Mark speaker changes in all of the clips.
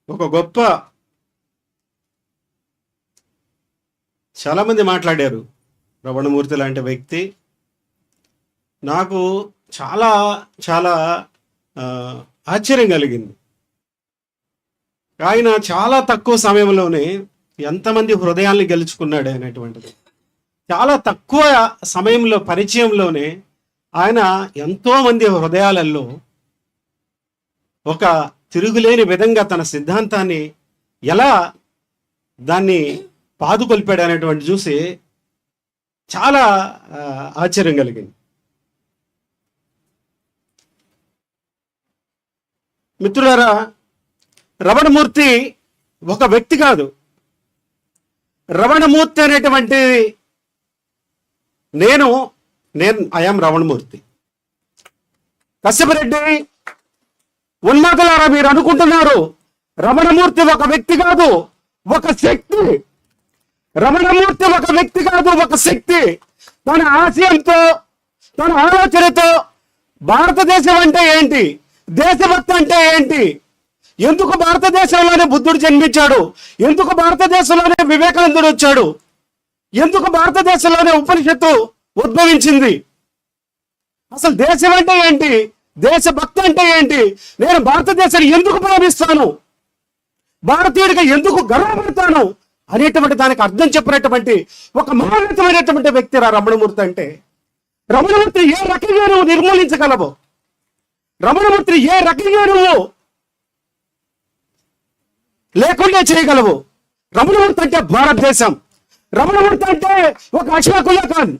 Speaker 1: ఒక గొప్ప చాలామంది మాట్లాడారు. రమణమూర్తి లాంటి వ్యక్తి నాకు చాలా చాలా ఆశ్చర్యం కలిగింది. ఆయన చాలా తక్కువ సమయంలోనే ఎంతమంది హృదయాల్ని గెలుచుకున్నాడు అనేటువంటిది. చాలా తక్కువ సమయంలో పరిచయంలోనే ఆయన ఎంతోమంది హృదయాలలో ఒక తిరుగులేని విధంగా తన సిద్ధాంతాన్ని ఎలా దాన్ని పాదుకొల్పాడు అనేటువంటి చూసి చాలా ఆశ్చర్యం కలిగింది. మిత్రులారా, రమణమూర్తి ఒక వ్యక్తి కాదు. రమణమూర్తి అనేటువంటి నేను ఐఎమ్ రమణమూర్తి. కశ్యపరెడ్డి ఉన్మాదులారా, మీరు అనుకుంటున్నారు రమణమూర్తి ఒక వ్యక్తి కాదు, ఒక శక్తి. రమణమూర్తి ఒక వ్యక్తి కాదు, ఒక శక్తి. తన ఆశయంతో, తన ఆలోచనతో భారతదేశం అంటే ఏంటి, దేశభక్తి అంటే ఏంటి, ఎందుకు భారతదేశంలోనే బుద్ధుడు జన్మించాడు, ఎందుకు భారతదేశంలోనే వివేకానందుడు వచ్చాడు, ఎందుకు భారతదేశంలోనే ఉపనిషత్తు ఉద్భవించింది, అసలు దేశం అంటే ఏంటి, దేశభక్తి అంటే ఏంటి, నేను భారతదేశాన్ని ఎందుకు ప్రేమిస్తాను, భారతీయుడిగా ఎందుకు గర్వపడతాను అనేటువంటి దానికి అర్థం చెప్పినటువంటి ఒక మహోన్నతమైనటువంటి వ్యక్తి రమణమూర్తి అంటే. రమణమూర్తి ఏ రకంగా నువ్వు నిర్మూలించగలవు, రమణమూర్తి ఏ రకంగా నువ్వు లేకుండా చేయగలవు. రమణమూర్తి అంటే భారతదేశం, రమణమూర్తి అంటే ఒక అశ్వాకుల్లా ఖాన్,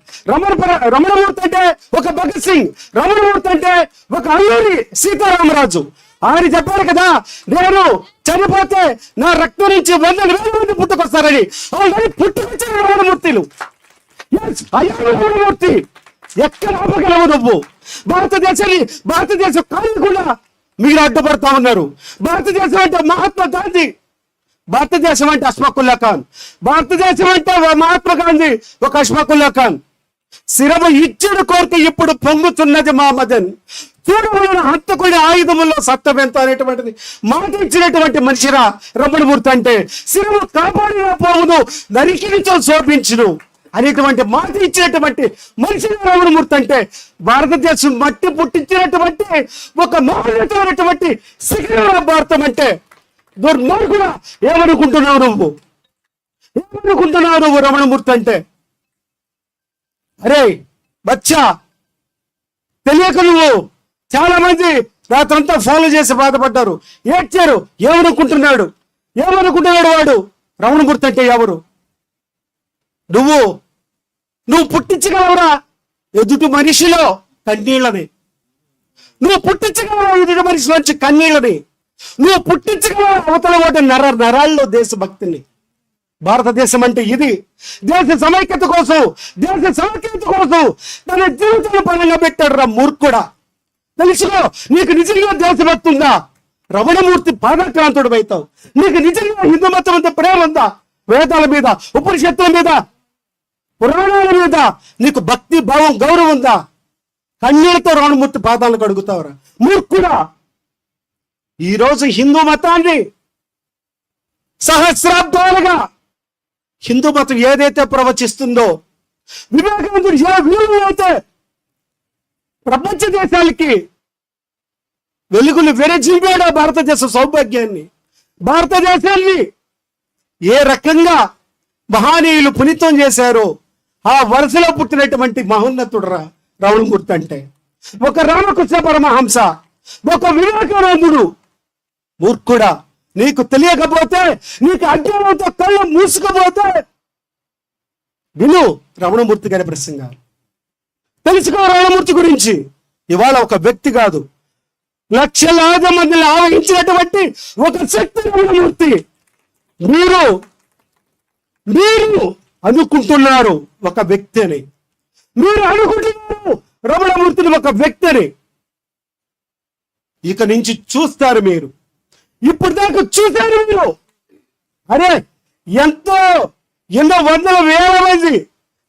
Speaker 1: రమణమూర్తి అంటే ఒక భగత్ సింగ్, రమణమూర్తి అంటే ఒక అల్లూరి సీతారామరాజు. ఆయన చెప్పారు కదా, నేను చనిపోతే నా రక్తం నుంచి 100,000 మంది పుట్టుకొస్తారని. ఆల్రెడీ పుట్టుకొచ్చారు రమణమూర్తులు. రమణమూర్తి ఎక్కడ ఆపగలవు నువ్వు? భారతదేశం కానీ కూడా మీరు అడ్డుపడతా ఉన్నారు. భారతదేశం అంటే మహాత్మా గాంధీ, భారతదేశం అంటే అష్ఫాకుల్లా ఖాన్, భారతదేశం అంటే మహాత్మా గాంధీ ఒక అష్ఫాకుల్లా ఖాన్. శిరము ఇచ్చిన కోరిక ఇప్పుడు పొంగుతున్నది మా మదన్, చూడవలన హంతకుడి ఆయుధముల్లో సత్తమెంత అనేటువంటిది మాట ఇచ్చినటువంటి మనిషిరా రమణమూర్తి అంటే. శిరము కాపాడిన పోవును, నరికినితో శోభించును అనేటువంటి మాట ఇచ్చినటువంటి మనిషి రమణమూర్తి అంటే. భారతదేశం మట్టి పుట్టించినటువంటి ఒక మహోన్నతమైనటువంటి శిఖర భారతం అంటే. దుర్మార్గుడా, ఏమనుకుంటున్నావు నువ్వు, ఏమనుకుంటున్నావు నువ్వు రమణమూర్తి అంటే? అరే బచ్చా, తెలియక నువ్వు చాలా మంది రాత్రంతా ఫాలో చేసి బాధపడ్డారు, ఏడ్చారు. ఏమనుకుంటున్నాడు వాడు? రమణమూర్తి అంటే ఎవరు? నువ్వు పుట్టించగలవురా ఎదుటి మనిషిలో కన్నీళ్ళని? నువ్వు పుట్టించగలవు ఎదుటి మనిషిలోంచి కన్నీళ్ళని? నువ్వు పుట్టించగలవు అవతల వాటి నరాల్లో దేశభక్తిని? భారతదేశం అంటే ఇది. దేశ సమైక్యత కోసం, దేశ సమైక్యత కోసం తన జీవితాన్ని పరంగా పెట్టాడు రా మూర్ఖుడా. తెలుసుకో, నీకు నిజంగా దేశభక్తి ఉందా? రమణమూర్తి పాదాక్రాంతుడు అవుతావు. నీకు నిజంగా హిందూ మతం అంత ప్రేమ ఉందా? వేదాల మీద, ఉపనిషత్తుల మీద, పురాణాల మీద నీకు భక్తి భావం గౌరవం ఉందా? కన్నీళ్లతో రమణమూర్తి పాదాలను కడుగుతావురా మూర్ఖుడా. ఈరోజు హిందూ మతాన్ని సహస్రాబ్దాలుగా హిందూ మతం ఏదైతే ప్రవచిస్తుందో, వివేకానందుడు ఏ విలువ అయితే ప్రపంచ దేశాలకి వెలుగులు విరజిల్లాడో భారతదేశ సౌభాగ్యాన్ని, భారతదేశాన్ని ఏ రకంగా మహానీయులు పునీతం చేశారో ఆ వరుసలో పుట్టినటువంటి మహోన్నతుడు రమణమూర్తి అంటే. ఒక రామకృష్ణ పరమహంస, ఒక వివేకానందుడు. మూర్ఖుడా, నీకు తెలియకపోతే, నీకు అజ్ఞానంతో కళ్ళు మూసుకపోతే విను రమణమూర్తి గారి ప్రసంగాలు, తెలుసుకో రమణమూర్తి గురించి. ఇవాళ ఒక వ్యక్తి కాదు, లక్షలాది మందిని ఆవహించినటువంటి ఒక శక్తి రమణమూర్తి. మీరు అనుకుంటున్నారు ఒక వ్యక్తి అని, మీరు అనుకుంటున్నారు రమణమూర్తిని ఒక వ్యక్తి అని. ఇక నుంచి చూస్తారు మీరు, ఇప్పుడు దాకా చూశారు మీరు. అరే ఎన్నో వందల వేల మంది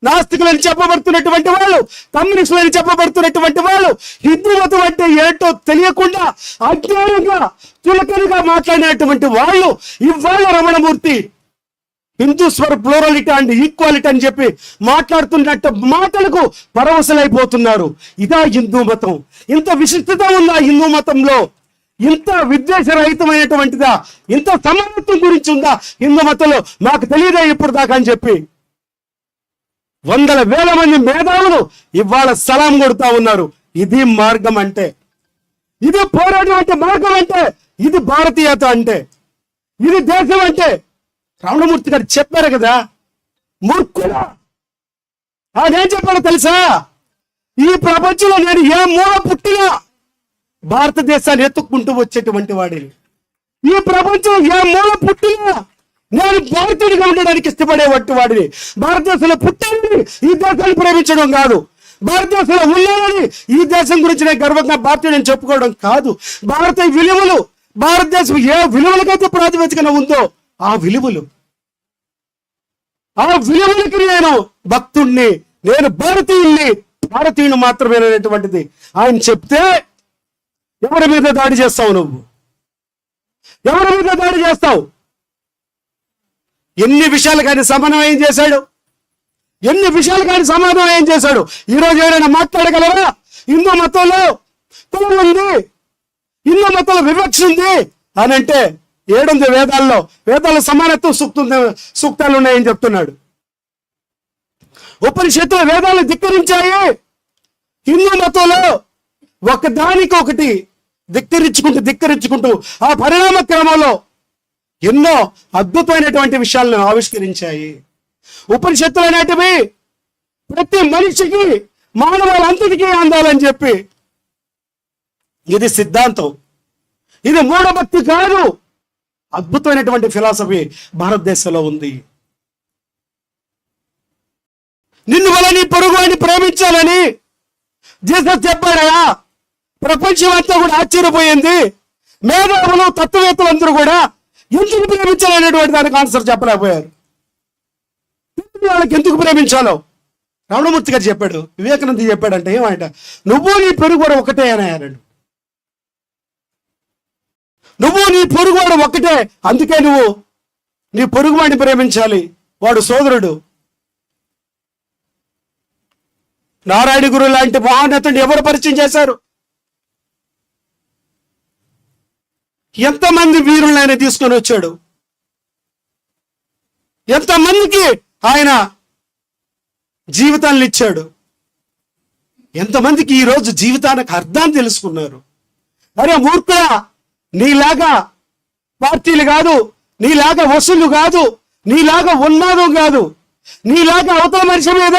Speaker 1: నాస్తికులని చెప్పబడుతున్నటువంటి వాళ్ళు, కమ్యూనిస్టులని చెప్పబడుతున్నటువంటి వాళ్ళు, హిందూ మతం అంటే ఏంటో తెలియకుండా అజ్ఞానంగా చులకనగా మాట్లాడినటువంటి వాళ్ళు ఇవాళ Ramanamurthy Hindus for plurality and equality అని చెప్పి మాట్లాడుతున్నట్టు మాటలకు పరవశలైపోతున్నారు. ఇదా హిందూ మతం? ఇంత విశిష్టత ఉందా హిందూ మతంలో? ఇంత విద్వేషరహితమైనటువంటిదా? ఇంత సమానత్వం గురించి ఉందా హిందూ మతంలో? మాకు తెలియదా ఇప్పుడు దాకా అని చెప్పి వందల వేల మంది మేధావులు ఇవాళ సలాం కొడుతా ఉన్నారు. ఇది మార్గం అంటే, ఇది పోరాటం అంటే, మార్గం అంటే, ఇది భారతీయత అంటే, ఇది దేశం అంటే. రామణమూర్తి గారు చెప్పారు కదా, మూర్ఖుడా. ఆయన చెప్పాడో తెలుసా? ఈ ప్రపంచంలో నేను ఏ మూల పుట్టినా భారతదేశాన్ని ఎత్తుక్కుంటూ వచ్చేటువంటి వాడిని. ఈ ప్రపంచంలో ఏ మూల పుట్టినా నేను భారతీయుడిగా ఉండడానికి ఇష్టపడేటువంటి వాడిని. భారతదేశంలో పుట్టాలని ఈ దేశాన్ని ప్రేమించడం కాదు, భారతదేశంలో ఉన్నానని ఈ దేశం గురించి నేను గర్వంగా భారతీయుడిని చెప్పుకోవడం కాదు. భారతీయ విలువలు, భారతదేశం ఏ విలువలకైతే ప్రాతిపదికన ఉందో ఆ విలువలకి నేను భక్తుణ్ణి, నేను భారతీయుని మాత్రమేనటువంటిది ఆయన చెప్తే ఎవరి మీద దాడి చేస్తావు నువ్వు? ఎవరి మీద దాడి చేస్తావు? ఎన్ని విషయాలకు ఆయన సమన్వయం చేశాడు, ఎన్ని విషయాలకు ఆయన సమన్వయం చేశాడు. ఈరోజు ఎవరైనా మాట్లాడగలరా? హిందూ మతంలో కులం ఉంది, హిందూ మతంలో వివక్ష ఉంది అని అంటే ఏడుంది వేదాల్లో సమానత్వం సూక్తాలు ఉన్నాయని చెప్తున్నాడు. ఉపనిషత్తులు వేదాలు ధిక్కరించాయి. హిందూ మతంలో ఒకదానికొకటి ధిక్కరించుకుంటూ ఆ పరిణామ క్రమంలో ఎన్నో అద్భుతమైనటువంటి విషయాలను ఆవిష్కరించాయి. ఉపనిషత్తులు అనేటివి ప్రతి మనిషికి, మానవులంతటికీ అందాలని చెప్పి, ఇది సిద్ధాంతం, ఇది మూఢభక్తి కాదు. అద్భుతమైనటువంటి ఫిలాసఫీ భారతదేశంలో ఉంది. నిన్ను వల్ల నీ పొరుగువాడిని ప్రేమించాలని జీసస్ చెప్పాడయా? ప్రపంచం అంతా కూడా ఆశ్చర్యపోయింది. మేధావులు, తత్వవేత్తలందరూ కూడా ఎందుకు ప్రేమించాలనేటువంటి దానికి ఆన్సర్ చెప్పలేకపోయారు. వాళ్ళకి ఎందుకు ప్రేమించాలో రామణమూర్తి గారు చెప్పాడు. వివేకానంద చెప్పాడంటే ఏమంట, నువ్వు నీ పొరుగువాడు ఒకటే అని అన్నాడు. నువ్వు నీ పొరుగువాడు ఒక్కటే, అందుకే నువ్వు నీ పొరుగువాడిని ప్రేమించాలి, వాడు సోదరుడు. నారాయణ గురు లాంటి మహానతుడిని ఎవరు పరిచయం చేశారు? ఎంతమంది వీరులను ఆయన తీసుకొని వచ్చాడు, ఎంతమందికి ఆయన జీవితాన్ని ఇచ్చాడు, ఎంతమందికి ఈరోజు జీవితానికి అర్థాన్ని తెలుసుకున్నారు. అరే మూర్ఖుడా, నీలాగా పార్టీలు కాదు, నీలాగా వసూలు కాదు, నీలాగా ఉన్మాదం కాదు, నీలాగా అవతల మనిషి మీద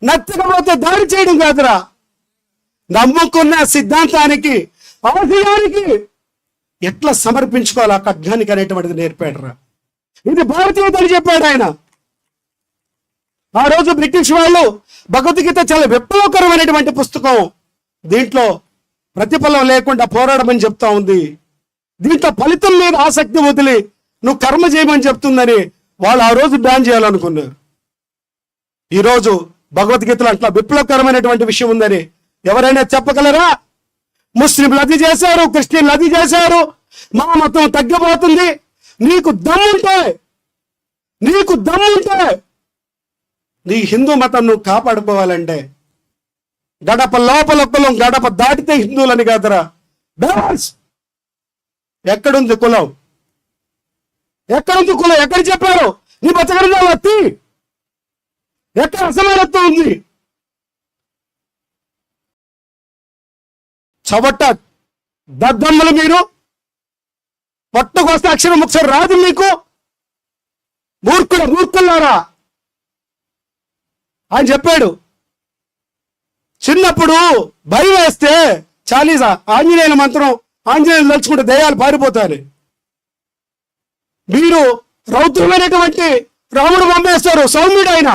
Speaker 1: నచ్చకపోతే దాడి చేయడం కాదురా. నమ్ముకున్న సిద్ధాంతానికి, ఆశయానికి ఎట్లా సమర్పించుకోవాలి ఆ ఖడ్గానికి అనేటువంటిది నేర్పాడురా. ఇది భారతీయత అని చెప్పాడు ఆయన. ఆ రోజు బ్రిటిష్ వాళ్ళు భగవద్గీత చాలా విప్లవకరమైనటువంటి పుస్తకం, దీంట్లో ప్రతిఫలం లేకుండా పోరాడమని చెప్తా ఉంది, దీంట్లో ఫలితం మీద ఆసక్తి వదిలి నువ్వు కర్మ చేయమని చెప్తుందని వాళ్ళు ఆ రోజు బ్యాన్ చేయాలనుకున్నారు. ఈరోజు భగవద్గీతలో అట్లా విప్లవకరమైనటువంటి విషయం ఉందని ఎవరైనా చెప్పగలరా? ముస్లింలు అది చేశారు, క్రిస్టియన్లు అది చేశారు, మా మతం తగ్గిపోతుంది. నీకు దమ్ముంటే నీ హిందూ మతం నువ్వు కాపాడుకోవాలంటే గడప లోపల కులం, గడప దాటితే హిందువులని కాదురా. ఎక్కడుంది కులం? ఎక్కడ చెప్పారు? నీ బతకరిందా వత్తి? ఎక్కడ అసమానత్వం ఉంది? చవట దద్దమ్మలు మీరు, పొట్టకొస్తే అక్షరం ఒకసారి రాదు మీకు. మూర్ఖులారా ఆయన చెప్పాడు. చిన్నప్పుడు భయం వేస్తే చాలీసా ఆంజనేయుల మంత్రం, ఆంజనేయులు తలుచుకుంటే దయ్యాలు పారిపోతారు. మీరు రౌద్రమైనటువంటి రాముడు బొమ్మేస్తారు, సౌమ్యుడు ఆయన.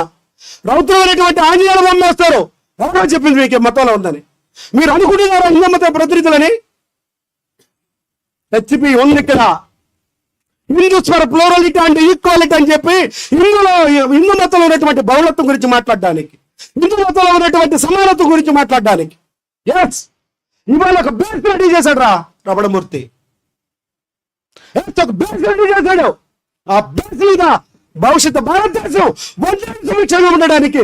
Speaker 1: రౌద్రమైనటువంటి ఆంజనేయులు బొమ్మేస్తారు. ఎవరో చెప్పింది మీకు మతంలో ఉందని? మీరు అనుకుంటున్నారా హిందూ మత ప్రతినిధులని? హెచ్పి ఉంది ఇక్కడ. Hindus for plurality and equality అని చెప్పి హిందూ మతంలో ఉన్నటువంటి బహుళత్వం గురించి మాట్లాడడానికి, హిందూ మతంలో ఉన్నటువంటి సమానత్వం గురించి మాట్లాడడానికి ఎస్ ఇవాళ ఒక బేస్ రెడీ చేశాడు రమణమూర్తి. ఒక బేస్ రెడీ చేశాడు. ఆ బేస్ మీద భవిష్యత్తు భారతదేశం 100 సంవత్సరాలు ఉండడానికి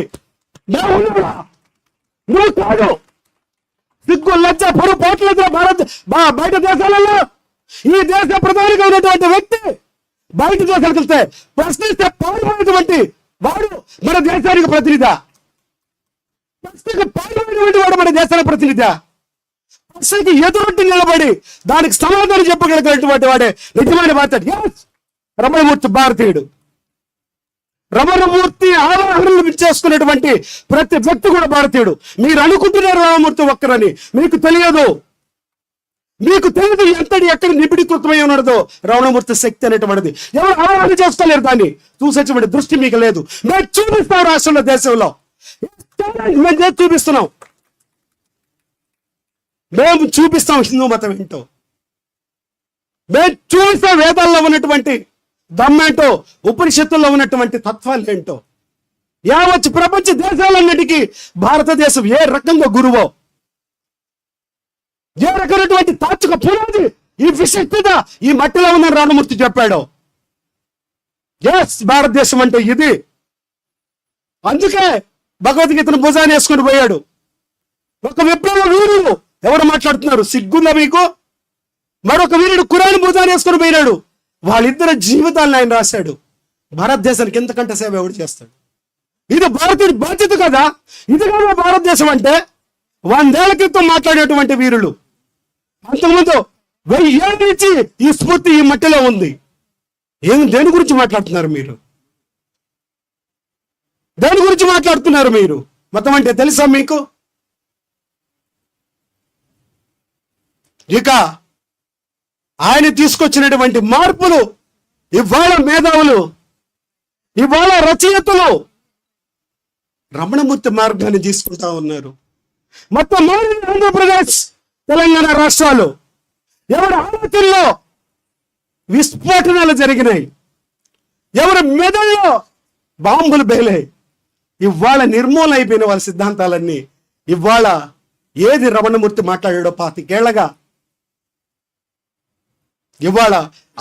Speaker 1: నువ్వు కాదు. సిగ్గు లజ్జ పొరు పోట్లేదు బయట దేశాలలో. ఈ దేశ ప్రధానిగా ఉన్నటువంటి వ్యక్తి బయట దేశాలకు వెళ్తే ప్రశ్నిస్తే పాల్గొనేటువంటి వాడు మన దేశానికి ప్రతినిధి. ప్రశ్నకు పాల్గొనేటువంటి వాడు మన దేశానికి ప్రతినిధి. ప్రశ్నకి ఎదురొట్టి నిలబడి దానికి సమాధానం చెప్పగలిగినటువంటి వాడే నిజమైన భారతీయుడు. రమణమూర్తి భారతీయుడు. రమణమూర్తి ఆవాహనలు చేసుకున్నటువంటి ప్రతి వ్యక్తి కూడా భారతీయుడు. మీరు అనుకుంటున్నారు రమణమూర్తి ఒక్కరని, మీకు తెలియదు. మీకు తెలియదు ఎంతటి ఎక్కడ నిబిడీకృతమై ఉన్నదో రమణమూర్తి శక్తి అనేటువంటిది. ఎవరు ఆవాహన చేసుకోలేరు. దాన్ని చూసేటువంటి దృష్టి మీకు లేదు. మేము చూపిస్తాం రాష్ట్రంలో, దేశంలో మేము చూపిస్తున్నాం. మేము చూపిస్తాం హిందూ మతం ఏంటో. మేము చూపిస్తాం వేదాల్లో ఉన్నటువంటి దమ్మేంటో, ఉపనిషత్తుల్లో ఉన్నటువంటి తత్వాలు ఏంటో. యావత్ ప్రపంచ దేశాలన్నిటికీ భారతదేశం ఏ రకంగా గురువో, ఏ రకమైనటువంటి తాత్విక పునాది, ఈ విశిష్టత ఈ మట్టిలో ఉందని రమణమూర్తి చెప్పాడు. ఎస్ భారతదేశం అంటే ఇది. అందుకే భగవద్గీతను భుజాన్ని వేసుకుని పోయాడు. ఒక విప్లవ వీరుడు ఎవరు మాట్లాడుతున్నారు? సిగ్గుందా మీకు? మరొక వీరుడు ఖురాన్ భుజాన్ని వేసుకుని పోయినాడు. వాళ్ళిద్దరు జీవితాలను ఆయన రాశాడు. భారతదేశానికి ఎంతకంటే సేవ ఎవడు చేస్తాడు? ఇది భారతీయుడి బాధ్యత కదా. ఇది కదా భారతదేశం అంటే. 100 ఏళ్ల క్రితం మాట్లాడేటువంటి వీరులు. అంతకుముందు 1000 ఏళ్ళ నుంచి ఈ స్ఫూర్తి ఈ మట్టిలో ఉంది. దేని గురించి మాట్లాడుతున్నారు మీరు? దేని గురించి మాట్లాడుతున్నారు మీరు? మతం అంటే తెలుసా మీకు? ఇక ఆయన తీసుకొచ్చినటువంటి మార్పులు, ఇవాళ మేధావులు, ఇవాళ రచయితలు రమణమూర్తి మార్గాన్ని తీసుకుంటా ఉన్నారు. మొత్తం ఆంధ్రప్రదేశ్, తెలంగాణ రాష్ట్రాలు ఎవరి ఆలోచనలో విస్ఫోటనాలు జరిగినాయి, ఎవరి మెదడులో బాంబులు బేలాయి. ఇవాళ నిర్మూలన అయిపోయిన వాళ్ళ సిద్ధాంతాలన్నీ ఇవాళ ఏది రమణమూర్తి మాట్లాడాడో 25 ఏళ్లగా, ఇవాళ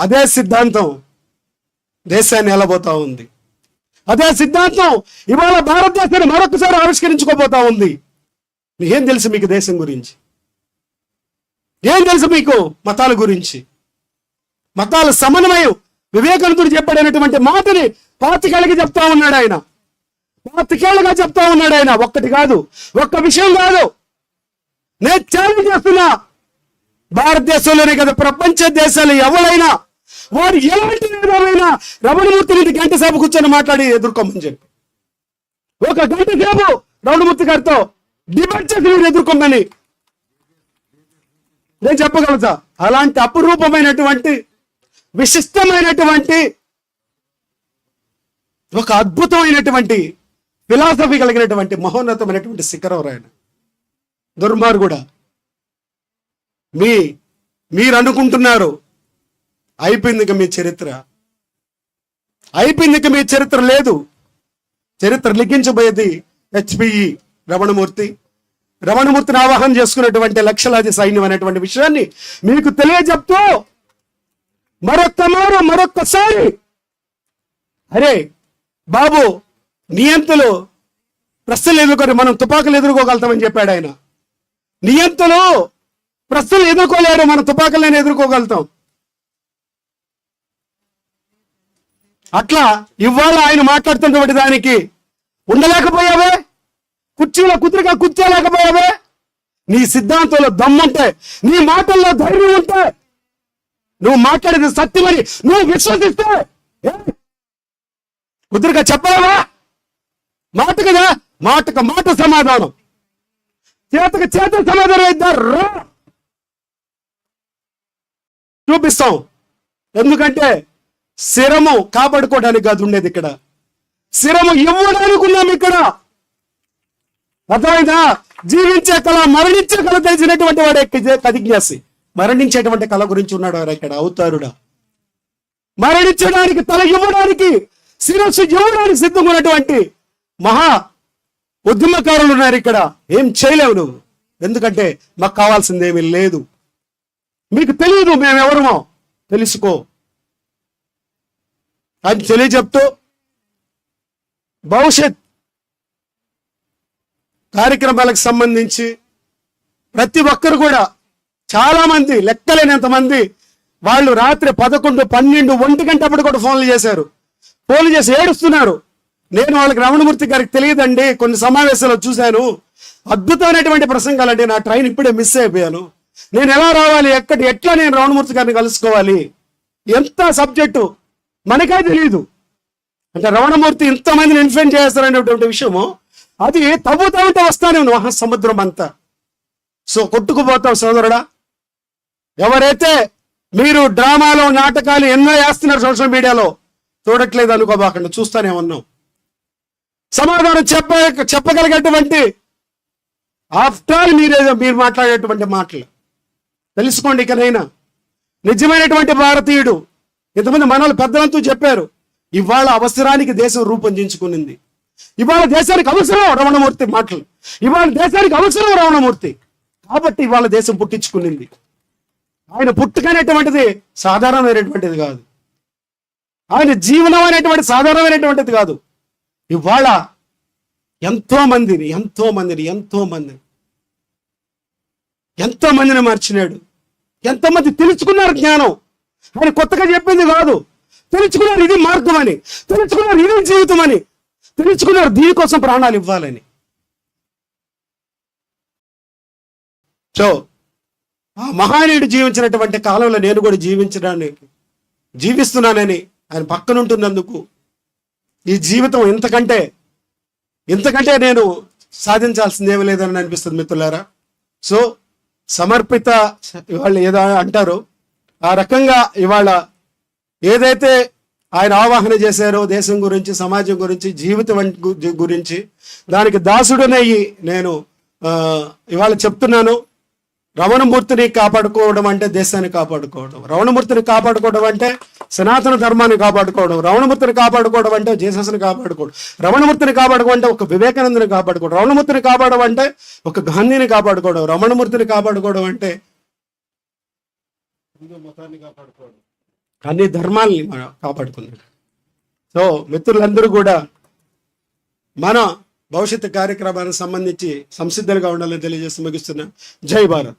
Speaker 1: అదే సిద్ధాంతం దేశాన్ని ఎలబోతా ఉంది. అదే సిద్ధాంతం ఇవాళ భారతదేశాన్ని మరొకసారి ఆవిష్కరించుకోబోతా ఉంది. ఏం తెలుసు మీకు దేశం గురించి? ఏం తెలుసు మీకు మతాల గురించి? మతాల సమన్వయం వివేకానందుడు చెప్పాడనేటువంటి మాటని 25 ఏళ్ళకి చెప్తా ఉన్నాడు ఆయన. 25 ఏళ్ళగా చెప్తా ఉన్నాడు ఆయన. ఒక్కటి కాదు, ఒక్క విషయం కాదు. నేను ఛాలెంజ్ చేస్తున్నా, భారతదేశంలోనే కదా ప్రపంచ దేశాలు ఎవరైనా వారు ఎలాంటి నేతలైనా రమణమూర్తిని గంట సేపు కూర్చొని మాట్లాడి ఎదుర్కోమని చెప్పి, 1 గంట సేపు రమణమూర్తి గారితో డిబేట్ చేసి మీరు ఎదుర్కోమని నేను చెప్పగలుగుతా. అలాంటి అపురూపమైనటువంటి విశిష్టమైనటువంటి ఒక అద్భుతమైనటువంటి ఫిలాసఫీ కలిగినటువంటి మహోన్నతమైనటువంటి శిఖరం ఆయన. దుర్మార్గుడా, మీరు అనుకుంటున్నారు అయిపోయింది, ఇక మీ చరిత్ర అయిపోయింది, ఇక మీ చరిత్ర లేదు. చరిత్ర లిఖించబోయేది HPE రమణమూర్తిని ఆవాహన చేసుకున్నటువంటి లక్షలాది సైన్యం అనేటువంటి విషయాన్ని మీకు తెలియజెప్తూ మరొక్కసారి అరే బాబు, నియంతలు ప్రశ్నలు ఎదుర్కొని మనం తుపాకులు ఎదుర్కోగలుగుతామని చెప్పాడు ఆయన. నియంతలు ప్రశ్నలు ఎదుర్కోలేరు, మనం తుపాకులను ఎదుర్కోగలుగుతాం. అట్లా ఇవాళ ఆయన మాట్లాడుతున్నటువంటి దానికి ఉండలేకపోయావే, కుర్చీలో కుదురుగా కూర్చోలేకపోయావే. నీ సిద్ధాంతంలో దమ్ముంటే, నీ మాటల్లో ధైర్యం ఉంటే, నువ్వు మాట్లాడేది సత్యమని నువ్వు విశ్వసిస్తే కుదురుగా చెప్పావా? మాట కదా, మాటకు మాట సమాధానం, చేతకు చేత సమాధానం ఇద్దారు చూపిస్తాం. ఎందుకంటే శిరము కాపాడుకోవడానికి కాదు ఉండేది ఇక్కడ, శిరము ఇవ్వడానికి ఉన్నాం ఇక్కడ. అర్థమైందా? జీవించే కళ, మరణించే కళ తెలిసినటువంటి వాడే కదిజ్ఞాసి. మరణించేటువంటి కళ గురించి ఉన్నాడు ఇక్కడ అవతారుడా. మరణించడానికి, తల ఇవ్వడానికి, శిరస్సు ఇవ్వడానికి సిద్ధంగా ఉన్నటువంటి మహా ఉద్యమకారులు ఉన్నారు ఇక్కడ. ఏం చేయలేవు నువ్వు, ఎందుకంటే మాకు కావాల్సింది ఏమీ లేదు. మీకు తెలియదు మేమెవరమో, తెలుసుకో అని తెలియజెప్తూ భవిష్యత్ కార్యక్రమాలకు సంబంధించి ప్రతి ఒక్కరు కూడా చాలా మంది, లెక్కలేనంతమంది వాళ్ళు రాత్రి 11, 12, 1 గంటప్పుడు కూడా ఫోన్లు చేశారు. ఫోన్లు చేసి ఏడుస్తున్నారు. నేను వాళ్ళకి రమణమూర్తి గారికి తెలియదండి, కొన్ని సమావేశాలు చూశాను, అద్భుతమైనటువంటి ప్రసంగాలండి, నా ట్రైన్ ఇప్పుడే మిస్ అయిపోయాను, నేను ఎలా రావాలి, ఎట్లా నేను రమణమూర్తి గారిని కలుసుకోవాలి, ఎంత సబ్జెక్టు మనకే తెలియదు. అంటే రమణమూర్తి ఇంతమందిని ఇన్ఫ్లుయెన్స్ చేస్తారనేటువంటి విషయము, అది తవ్వుతా ఉంటే వస్తానే ఉంది మహాసముద్రం అంతా. సో కొట్టుకుపోతావు సోదరుడా. ఎవరైతే మీరు డ్రామాలో, నాటకాలు ఎన్నో వేస్తున్నారు సోషల్ మీడియాలో, చూడట్లేదు అనుకోబాకండి, చూస్తానే ఉన్నాం. సమాధానం చెప్పగలిగేటువంటి ఆఫ్టర్ ఆల్ మీరు మాట్లాడేటువంటి మాటలు తెలుసుకోండి. ఇకనైనా నిజమైనటువంటి భారతీయుడు, ఇంతమంది మనోళ్ళు పెద్దలంతా చెప్పారు, ఇవాళ అవసరానికి దేశం రూపొందించుకునింది. ఇవాళ దేశానికి అవసరం రమణమూర్తి మాటలు, ఇవాళ దేశానికి అవసరం రమణమూర్తి. కాబట్టి ఇవాళ దేశం పుట్టించుకునింది. ఆయన పుట్టుకనేటువంటిది సాధారణమైనటువంటిది కాదు, ఆయన జీవనం అనేటువంటి సాధారణమైనటువంటిది కాదు. ఇవాళ ఎంతో మందిని మార్చినాడు. ఎంతోమంది తెలుసుకున్నారు జ్ఞానం. ఆయన కొత్తగా చెప్పింది కాదు, తెలుసుకున్నారు ఇది మార్గం అని, తెలుసుకున్నారు ఇది జీవితం అని, తెలుసుకున్నారు దీనికోసం ప్రాణాలు ఇవ్వాలని. సో ఆ మహానీయుడు జీవించినటువంటి కాలంలో నేను కూడా జీవిస్తున్నానని ఆయన పక్కనుంటున్నందుకు ఈ జీవితం ఇంతకంటే నేను సాధించాల్సింది ఏమీ లేదని అనిపిస్తుంది మిత్రులారా. సో సమర్పిత ఇవాళ ఏదో అంటారో ఆ రకంగా ఇవాళ ఏదైతే ఆయన ఆవాహన చేశారో దేశం గురించి, సమాజం గురించి, జీవితం గురించి, దానికి దాసుడనయ్యి నేను ఇవాళ చెప్తున్నాను. రమణమూర్తిని కాపాడుకోవడం అంటే దేశాన్ని కాపాడుకోవడం, రమణమూర్తిని కాపాడుకోవడం అంటే సనాతన ధర్మాన్ని కాపాడుకోవడం, రమణమూర్తిని కాపాడుకోవడం అంటే జీసస్ని కాపాడుకోవడం, రమణమూర్తిని కాపాడుకోవడం అంటే ఒక వివేకానందని కాపాడుకోవడం, రమణమూర్తిని కాపాడడం అంటే ఒక గాంధీని కాపాడుకోవడం, రమణమూర్తిని కాపాడుకోవడం అంటే హిందూ మతాన్ని కాపాడుకోవడం, అన్ని ధర్మాల్ని మనం కాపాడుకున్నాడు. సో మిత్రులందరూ కూడా మన భవిష్యత్తు కార్యక్రమానికి సంబంధించి సంసిద్ధులుగా ఉండాలని తెలియజేస్తూ ముగిస్తున్నా. జై భారత్.